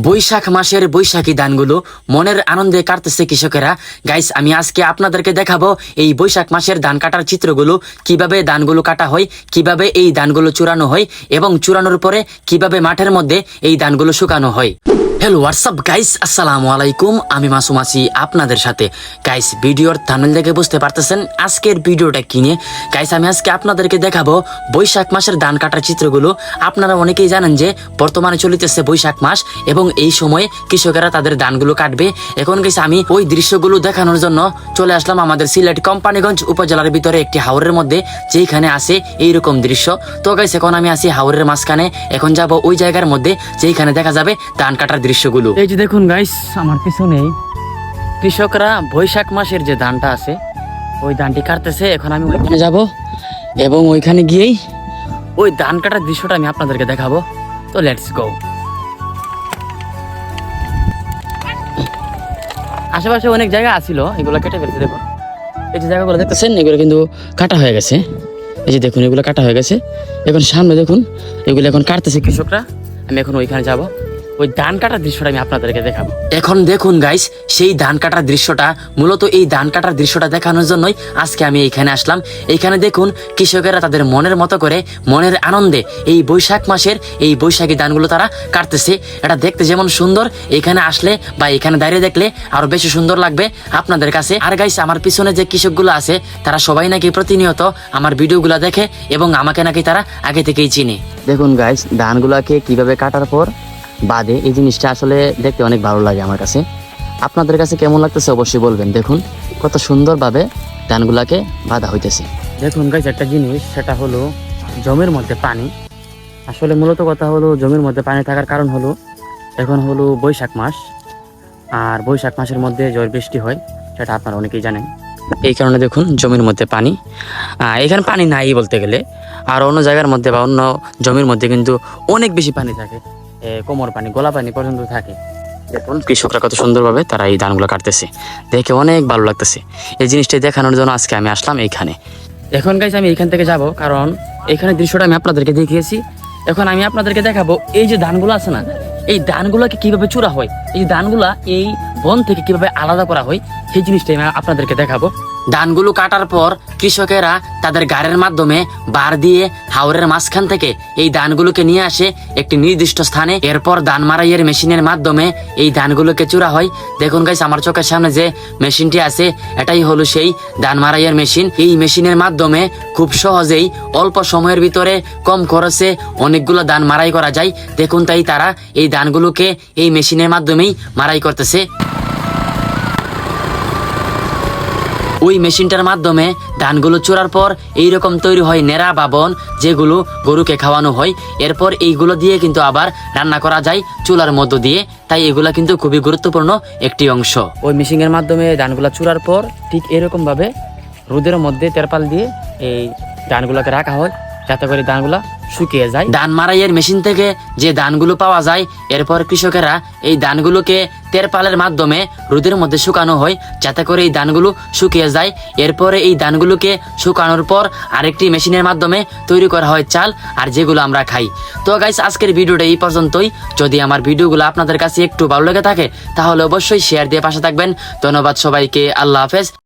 বৈশাখ মাসের বৈশাখী ধানগুলো মনের আনন্দে কাটতেছে কৃষকেরা। গাইস, আমি আজকে আপনাদেরকে দেখাবো এই বৈশাখ মাসের ধান কাটার চিত্রগুলো, কিভাবে ধানগুলো কাটা হয়, কিভাবে এই ধানগুলো চূড়ানো হয় এবং চূড়ানোর পরে কিভাবে মাঠের মধ্যে এই ধানগুলো শুকানো হয়। হ্যালো হোয়াটসঅ্যাপ গাইস, আসসালামু আলাইকুম। আমি মাসুম আছি আপনাদের সাথে। গাইস, ভিডিওর থাম্বনেল দেখে বুঝতে পারতেছেন আজকের ভিডিওটা কি নিয়ে। গাইস, আমি আজকে আপনাদেরকে দেখাবো বৈশাখ মাসের ধান কাটার চিত্রগুলো। আপনারা অনেকেই জানেন যে বর্তমানে চলিতেছে বৈশাখ মাস এবং এই সময়ে কৃষকেরা তাদের ধানগুলো কাটবে। এখন গাইস, আমি ওই দৃশ্যগুলো দেখানোর জন্য চলে আসলাম আমাদের সিলেট কোম্পানিগঞ্জ উপজেলার ভিতরে একটি হাওরের মধ্যে, যেখানে আছে এইরকম দৃশ্য। তো গাইস, এখন আমি আছি হাওরের মাঝখানে। এখন যাব ওই জায়গার মধ্যে যেখানে দেখা যাবে ধান কাটার দৃশ্যগুলো। এই যে দেখুন গাইস, আমার পিছনে কৃষকরা বৈশাখ মাসের যে ধানটা আছে ওই ধানটি কাটতেছে। এখন আমি ওইখানে যাব এবং ওইখানে গিয়েই ওই ধান কাটার দৃশ্যটা আমি আপনাদেরকে দেখাবো। তো লেটস গো। আশেপাশে অনেক জায়গা আছিল, এগুলো কেটে ফেলছে। দেখুন এই যে জায়গাগুলো দেখতেছেন, এগুলো কিন্তু কাটা হয়ে গেছে। এই যে দেখুন, এগুলো কাটা হয়ে গেছে। এখন সামনে দেখুন, এগুলো এখন কাটতেছে কৃষকরা। আমি এখন ওইখানে যাব, ওই ধান কাটার দৃশ্যটা আমি আপনাদেরকে দেখাবো। এখন দেখুন গাইস, সেই ধান কাটার দৃশ্যটা, মূলত এই ধান কাটার দৃশ্যটা দেখানোর জন্যই আজকে আমি এইখানে আসলাম। এইখানে দেখুন কৃষকেরা তাদের মনের মতো করে, মনের আনন্দে এই বৈশাখ মাসের এই বৈশাখী ধানগুলো তারা কাটতেছে। এটা দেখতে যেমন সুন্দর, এখানে আসলে বা এখানে দাঁড়িয়ে দেখলে আরো বেশি সুন্দর লাগবে আপনাদের কাছে। আর গাইস, আমার পিছনে যে কৃষকগুলো আছে তারা সবাই নাকি প্রতিনিয়ত আমার ভিডিওগুলো দেখে এবং আমাকে নাকি তারা আগে থেকেই চিনে। দেখুন গাইস, ধানগুলাকে কিভাবে কাটার পর বাদে, এই জিনিসটা আসলে দেখতে অনেক ভালো লাগে আমার কাছে। আপনাদের কাছে কেমন লাগতেছে অবশ্যই বলবেন। দেখুন কত সুন্দরভাবে ধানগুলাকে বাঁধা হইতেছে। দেখুন গাইস, একটা জিনিস, সেটা হলো জমির মধ্যে পানি। আসলে মূলত কথা হলো, জমির মধ্যে পানি থাকার কারণ হলো এখন হলো বৈশাখ মাস, আর বৈশাখ মাসের মধ্যে ঝড় বৃষ্টি হয়, সেটা আপনারা অনেকেই জানেন। এই কারণে দেখুন জমির মধ্যে পানি। এখানে পানি নাই বলতে গেলে, আর অন্য জায়গার মধ্যে বা অন্য জমির মধ্যে কিন্তু অনেক বেশি পানি থাকে, কোমর পানি, গলা পানি পর্যন্ত থাকে। দেখুন কৃষকরা কত সুন্দরভাবে তারা এই ধানগুলো কাটতেছে, দেখে অনেক ভালো লাগতেছে। এই জিনিসটা দেখানোর জন্য আজকে আমি আসলাম এইখানে। এখন গাইস, আমি এইখান থেকে যাব, কারণ এখানে দৃশ্যটা আমি আপনাদেরকে দেখিয়েছি। এখন আমি আপনাদেরকে দেখাবো এই যে ধানগুলো আছে না, এই ধানগুলোকে কিভাবে চূড়া হয়, এই ধানগুলা এই বন থেকে কিভাবে আলাদা করা হয়, সেই জিনিসটাই আমি আপনাদেরকে দেখাবো। ধানগুলো কাটার পর কৃষকেরা তাদের গাড়ির মাধ্যমে বার দিয়ে হাওরের মাঝখান থেকে এই ধানগুলোকে নিয়ে আসে একটি নির্দিষ্ট স্থানে। এরপর ধান মারাইয়ের মেশিনের মাধ্যমে এই ধানগুলোকে চূড়া হয়। দেখুন গাইস, আমার চোখের সামনে যে মেশিনটি আছে এটাই হলো সেই ধান মারাইয়ের মেশিন। এই মেশিনের মাধ্যমে খুব সহজেই অল্প সময়ের ভিতরে কম খরচে অনেকগুলো ধান মারাই করা যায়। দেখুন, তাই তারা এই ধানগুলোকে এই মেশিনের মাধ্যমেই মারাই করতেছে। ওই মেশিনটার মাধ্যমে ধানগুলো চূড়ার পর এইরকম তৈরি হয় নেড়া বা বন, যেগুলো গরুকে খাওয়ানো হয়। এরপর এইগুলো দিয়ে কিন্তু আবার রান্না করা যায় চুলার মধ্য দিয়ে। তাই এগুলা কিন্তু খুবই গুরুত্বপূর্ণ একটি অংশ। ওই মেশিনের মাধ্যমে ধানগুলা চূড়ার পর ঠিক এরকম ভাবে রোদের মধ্যে তেরপাল দিয়ে এই ধানগুলাকে রাখা হয়, যাতে করে ধানগুলা শুকিয়ে যায়। ধান মারাইয়ের মেশিন থেকে যে ধানগুলো পাওয়া যায়, এরপর কৃষকেরা এই ধানগুলোকে তেরপালের মাধ্যমে রোদের মধ্যে শুকানো হয়, যাতে করে এই ধানগুলো শুকিয়ে যায়। এরপরে এই ধানগুলোকে শুকানোর পর আরেকটি মেশিনের মাধ্যমে তৈরি করা হয় চাল, আর যেগুলো আমরা খাই। তো গাইস, আজকের ভিডিওটা এই পর্যন্তই। যদি আমার ভিডিওগুলো আপনাদের কাছে একটু ভালো লেগে থাকে তাহলে অবশ্যই শেয়ার দিয়ে পাশে থাকবেন। ধন্যবাদ সবাইকে, আল্লাহ হাফেজ।